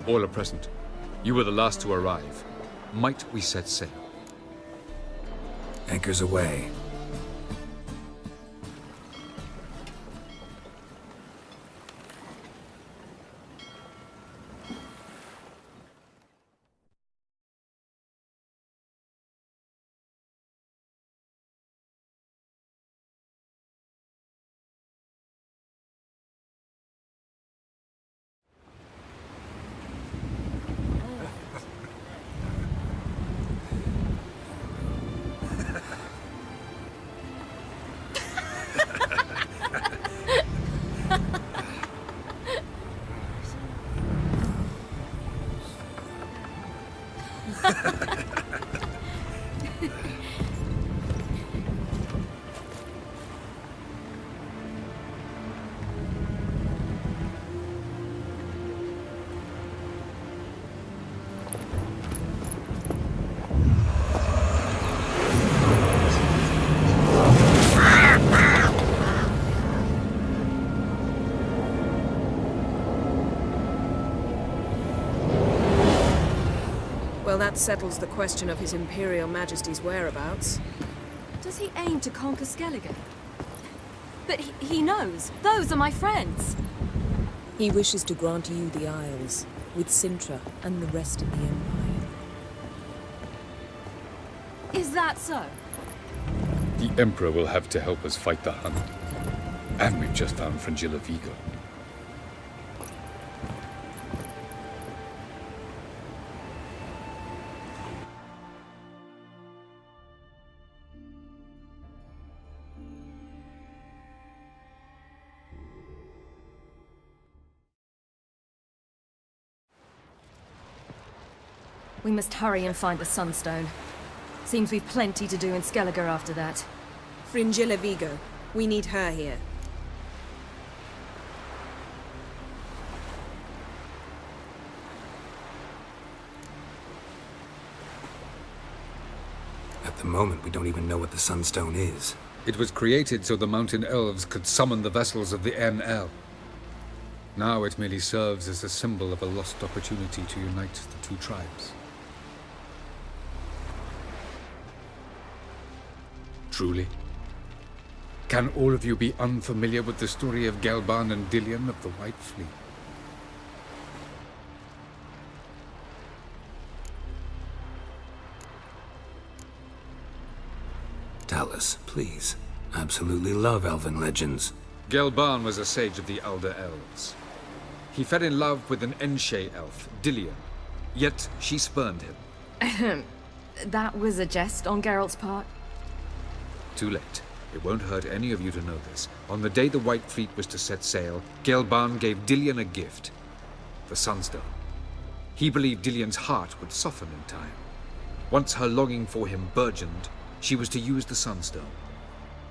All are present. You were the last to arrive. Might we set sail? Anchors away. Well, that settles the question of His Imperial Majesty's whereabouts. Does he aim to conquer Skellige? But he knows. Those are my friends. He wishes to grant you the Isles, with Sintra and the rest of the Empire. Is that so? The Emperor will have to help us fight the Hunt. And we've just found Fringilla Vigo. We must hurry and find the Sunstone. Seems we've plenty to do in Skellige after that. Fringilla Vigo. We need her here. At the moment, we don't even know what the Sunstone is. It was created so the Mountain Elves could summon the vessels of the NL. Now it merely serves as a symbol of a lost opportunity to unite the two tribes. Truly? Can all of you be unfamiliar with the story of Gelban and Dillion of the White Fleet? Tell us, please. Absolutely love elven legends. Gelban was a sage of the Elder Elves. He fell in love with an Enshe elf, Dillion, yet she spurned him. That was a jest on Geralt's part. Too late. It won't hurt any of you to know this. On the day the White Fleet was to set sail, Gelban gave Dillion a gift. The Sunstone. He believed Dillion's heart would soften in time. Once her longing for him burgeoned, she was to use the Sunstone.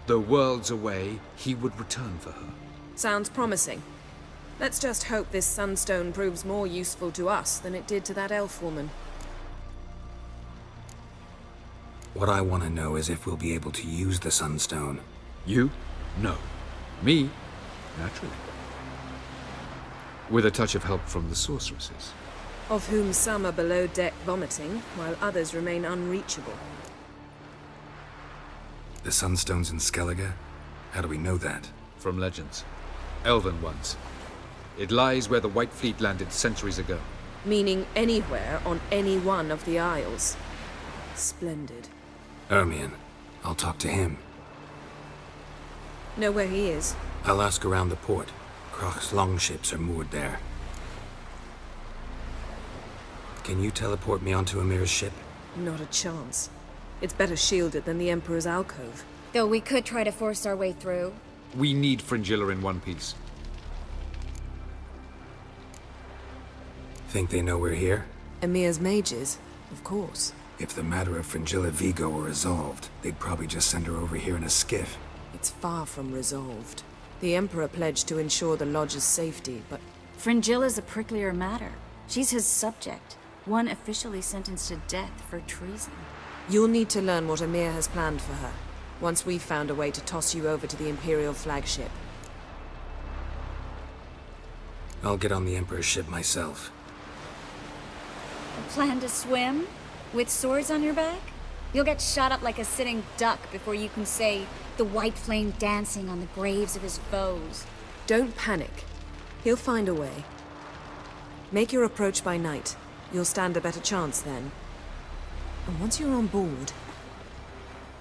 Though worlds away, he would return for her. Sounds promising. Let's just hope this Sunstone proves more useful to us than it did to that elf woman. What I want to know is if we'll be able to use the Sunstone. You? No. Me? Naturally. With a touch of help from the sorceresses. Of whom some are below deck vomiting, while others remain unreachable. The Sunstone's in Skellige? How do we know that? From legends. Elven ones. It lies where the White Fleet landed centuries ago. Meaning anywhere on any one of the Isles. Splendid. Ermion. I'll talk to him. Know where he is? I'll ask around the port. Croc's longships are moored there. Can you teleport me onto Amir's ship? Not a chance. It's better shielded than the Emperor's alcove. Though we could try to force our way through. We need Fringilla in one piece. Think they know we're here? Emir's mages, of course. If the matter of Fringilla Vigo were resolved, they'd probably just send her over here in a skiff. It's far from resolved. The Emperor pledged to ensure the Lodge's safety, but... Fringilla's a pricklier matter. She's his subject. One officially sentenced to death for treason. You'll need to learn what Emir has planned for her, once we've found a way to toss you over to the Imperial flagship. I'll get on the Emperor's ship myself. Plan to swim? With swords on your back? You'll get shot up like a sitting duck before you can say, the white flame dancing on the graves of his foes. Don't panic. He'll find a way. Make your approach by night. You'll stand a better chance then. And once you're on board,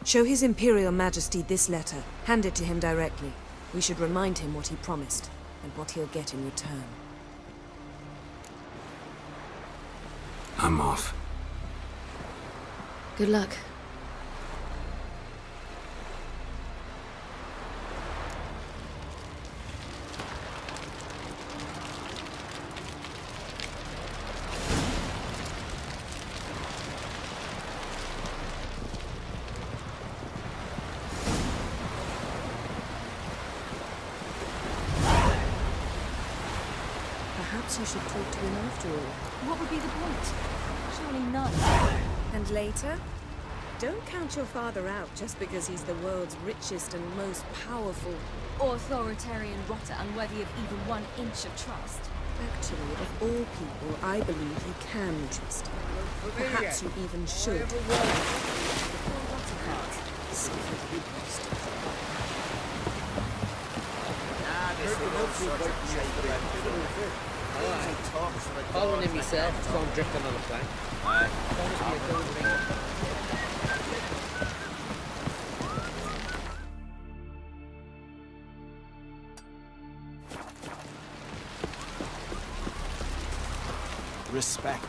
show His Imperial Majesty this letter. Hand it to him directly. We should remind him what he promised, and what he'll get in return. I'm off. Good luck. Perhaps you should talk to him after all. What would be the point? Surely none. And later? Don't count your father out just because he's the world's richest and most powerful. Authoritarian rotter unworthy of even 1 inch of trust. Actually, of all people, I believe you can trust him. Perhaps you even should. Following him yourself, so I'm drifting on a plank. Respect.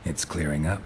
It's clearing up.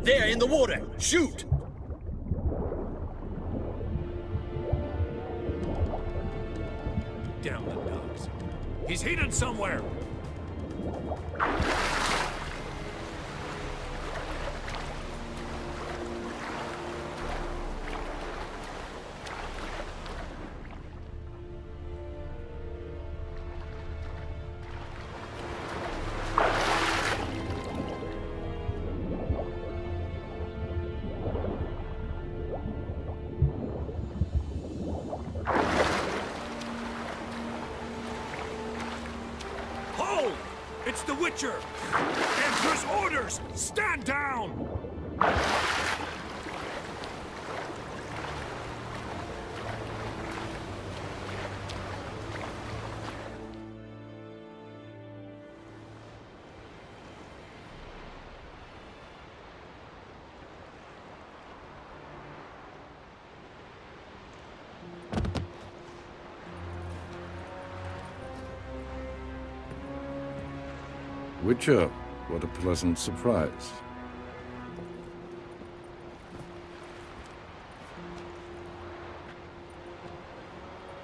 There, in the water! Shoot! Down the dogs. He's hidden somewhere! Hold! It's the Witcher! Emperor's orders! Stand down! Witcher, what a pleasant surprise.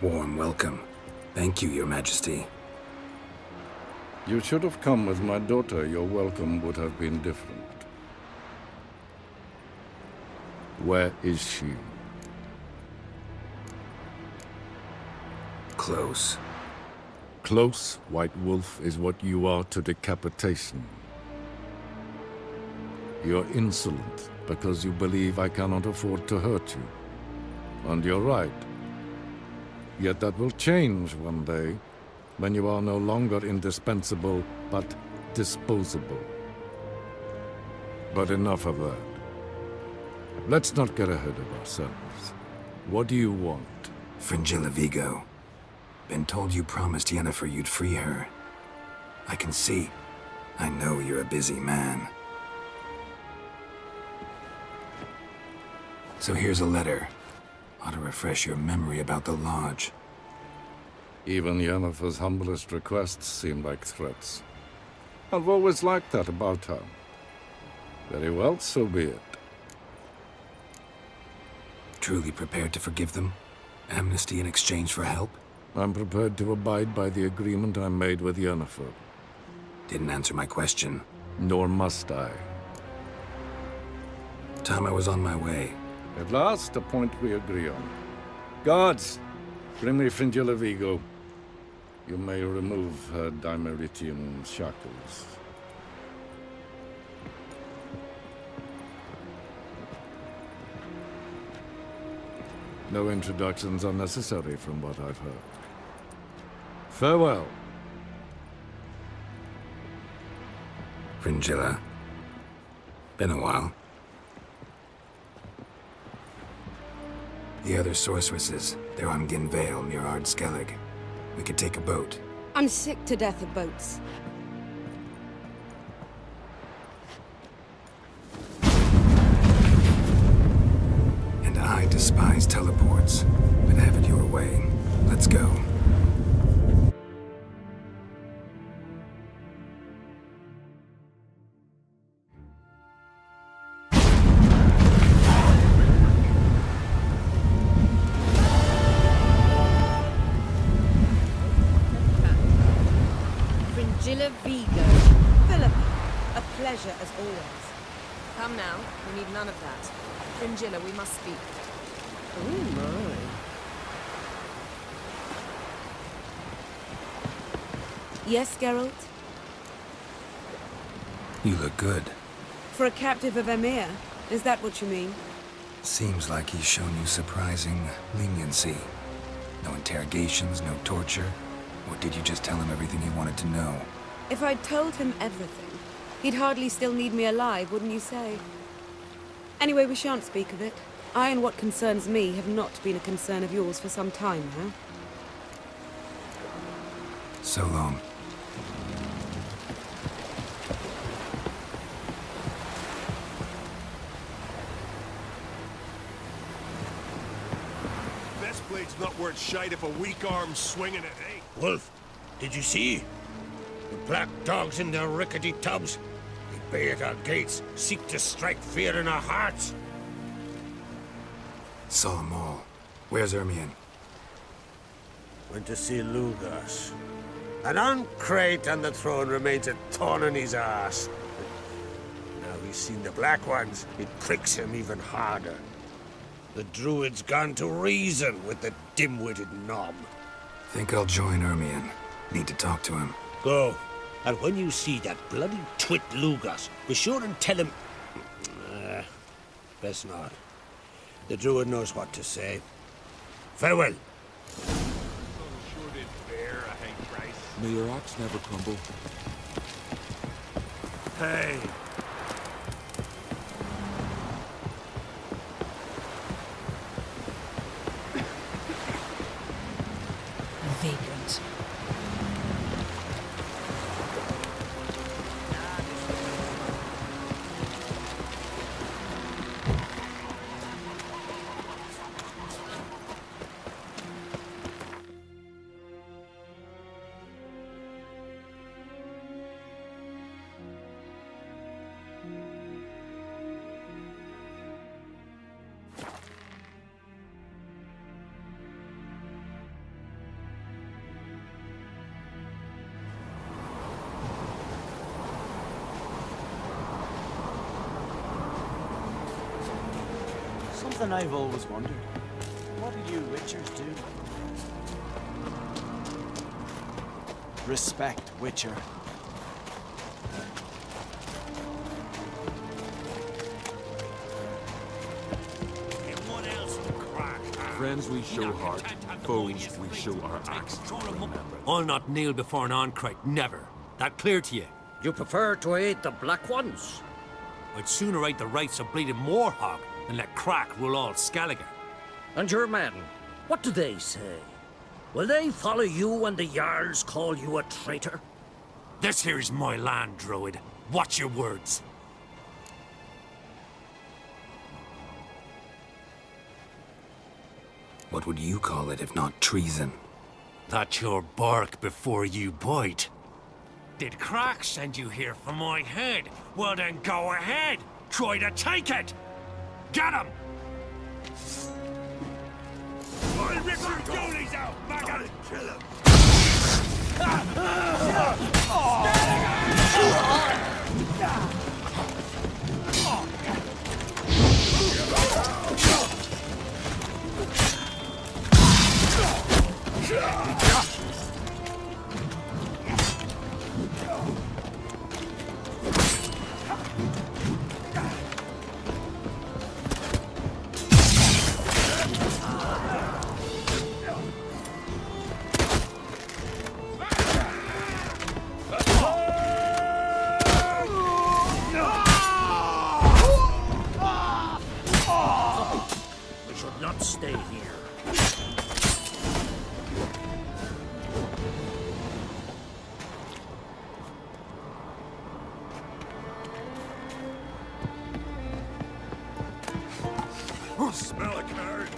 Warm welcome. Thank you, Your Majesty. You should have come with my daughter. Your welcome would have been different. Where is she? Close. Close, White Wolf, is what you are to decapitation. You're insolent because you believe I cannot afford to hurt you. And you're right. Yet that will change one day, when you are no longer indispensable, but disposable. But enough of that. Let's not get ahead of ourselves. What do you want? Fringilla Vigo. Been told you promised Yennefer you'd free her. I can see. I know you're a busy man. So here's a letter. Ought to refresh your memory about the Lodge. Even Yennefer's humblest requests seem like threats. I've always liked that about her. Very well, so be it. Truly prepared to forgive them? Amnesty in exchange for help? I'm prepared to abide by the agreement I made with Yennefer. Didn't answer my question. Nor must I. Time I was on my way. At last, a point we agree on. Guards, bring me Fringilla Vigo. You may remove her Dimeritian shackles. No introductions are necessary from what I've heard. Farewell. Fringilla. Been a while. The other sorceresses, they're on Ginvale near Ard Skellig. We could take a boat. I'm sick to death of boats. And I despise teleports, but have it your way. Let's go. Fringilla Vigo. Philip, a pleasure as always. Come now, we need none of that. Fringilla, we must speak. Oh my. Yes, Geralt? You look good. For a captive of Emir, is that what you mean? Seems like he's shown you surprising leniency. No interrogations, no torture. Or did you just tell him everything he wanted to know? If I'd told him everything, he'd hardly still need me alive, wouldn't you say? Anyway, we shan't speak of it. I and what concerns me have not been a concern of yours for some time now. So long. Best blade's not worth shite if a weak arm's swinging it, eh? Wolf, did you see? The black dogs in their rickety tubs? They Bay at our gates, seek to strike fear in our hearts. Saw them all. Where's Ermion? Went to see Lugas. An uncrate on the throne remains a thorn in his ass. Now he's seen the Black Ones, it pricks him even harder. The Druid's gone to reason with the dim-witted knob. Think I'll join Ermion. Need to talk to him. Go. And when you see that bloody twit Lugas, be sure and tell him... best not. The Druid knows what to say. Farewell. May your axe never crumble. Hey! Vagrant. Something I've always wondered. What do you Witchers do? Respect, Witcher. Friends we show heart, foes we show our axe. I'll not kneel before an Oncrite, never. That clear to you? You prefer to aid the Black Ones? I'd sooner right the rights of bleeding Moorhog than let Crack rule all Skellige. And your men, what do they say? Will they follow you when the Jarls call you a traitor? This here's my land, Druid. Watch your words. What would you call it if not treason? That's your bark before you bite. Did Crack send you here for my head? Well then go ahead. Try to take it. Get him! I'll rip your goalies out! Back at it! Kill him! We should not stay here. Smell a card!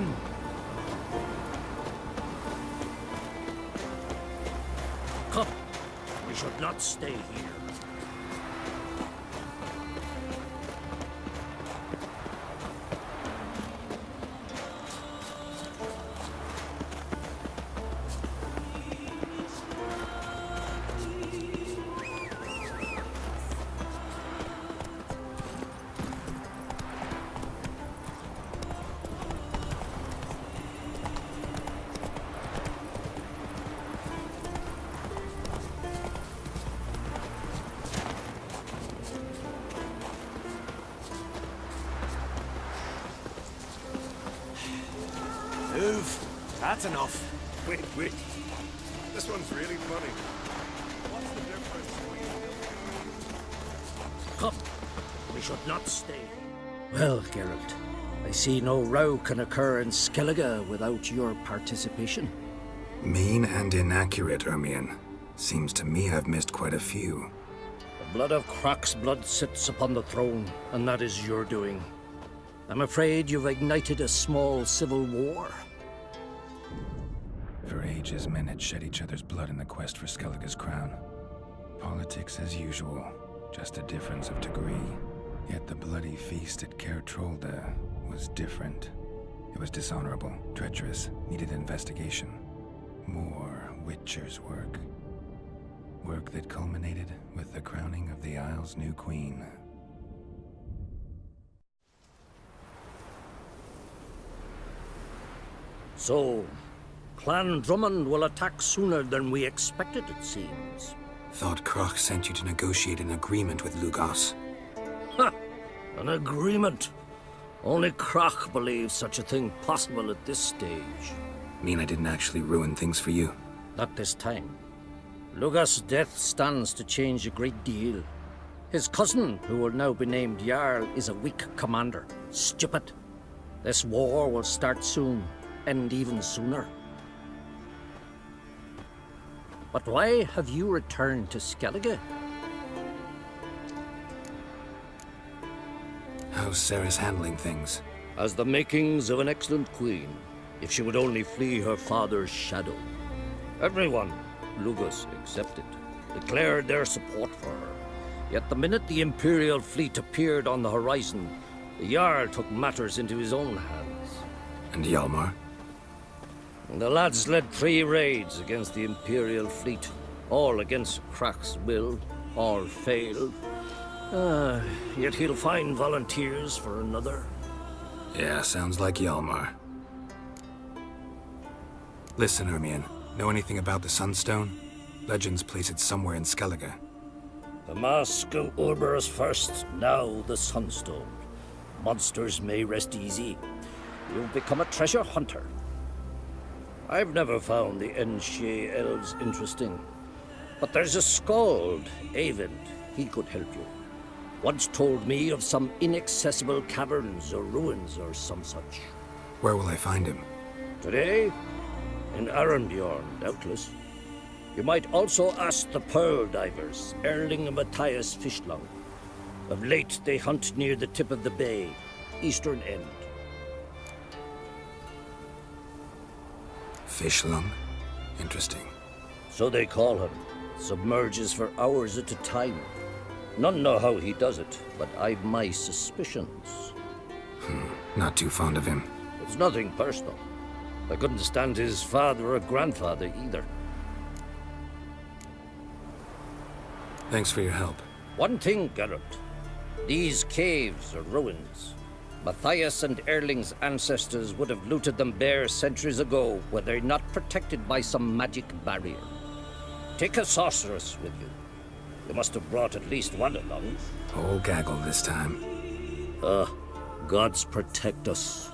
men! Come, we should not stay here. Move. That's enough. Wait. This one's really funny. What's the difference? Come, we should not stay. Well, Geralt, I see no row can occur in Skellige without your participation. Mean and inaccurate, Ermion. Seems to me I've missed quite a few. The blood of Crach's blood sits upon the throne, and that is your doing. I'm afraid you've ignited a small civil war. For ages, men had shed each other's blood in the quest for Skellige's crown. Politics as usual, just a difference of degree. Yet the bloody feast at Caer Trolda was different. It was dishonorable, treacherous, needed investigation. More Witcher's work. Work that culminated with the crowning of the Isle's new queen. So, Clan Drummond will attack sooner than we expected, it seems. Thought Crach sent you to negotiate an agreement with Lugos. Ha! An agreement? Only Crach believes such a thing possible at this stage. Mean I didn't actually ruin things for you? Not this time. Lugos' death stands to change a great deal. His cousin, who will now be named Jarl, is a weak commander. Stupid. This war will start soon, end even sooner. But why have you returned to Skellige? How's Sarah's handling things? Has the makings of an excellent queen, if she would only flee her father's shadow. Everyone, Lugos excepted, declared their support for her. Yet the minute the Imperial fleet appeared on the horizon, the Jarl took matters into his own hands. And Hjalmar? The lads led 3 raids against the Imperial fleet, all against Crach's will, all failed. Yet he'll find volunteers for another. Yeah, sounds like Hjalmar. Listen, Ermion, know anything about the Sunstone? Legends place it somewhere in Skellige. The Mask of Urberus first, now the Sunstone. Monsters may rest easy. You've become a treasure hunter. I've never found the Enshe elves interesting. But there's a skald, Eyvind. He could help you. Once told me of some inaccessible caverns or ruins or some such. Where will I find him? Today? In Arrondbjorn, doubtless. You might also ask the Pearl Divers, Erling and Matthias Fishlung. Of late, they hunt near the tip of the bay, eastern end. Fishlung? Interesting. So they call him. Submerges for hours at a time. None know how he does it, but I've my suspicions. Not too fond of him. It's nothing personal. I couldn't stand his father or grandfather either. Thanks for your help. One thing, Geralt. These caves are ruins. Matthias and Erling's ancestors would have looted them bare centuries ago were they not protected by some magic barrier. Take a sorceress with you. You must have brought at least one along. Whole gaggle this time. Gods protect us.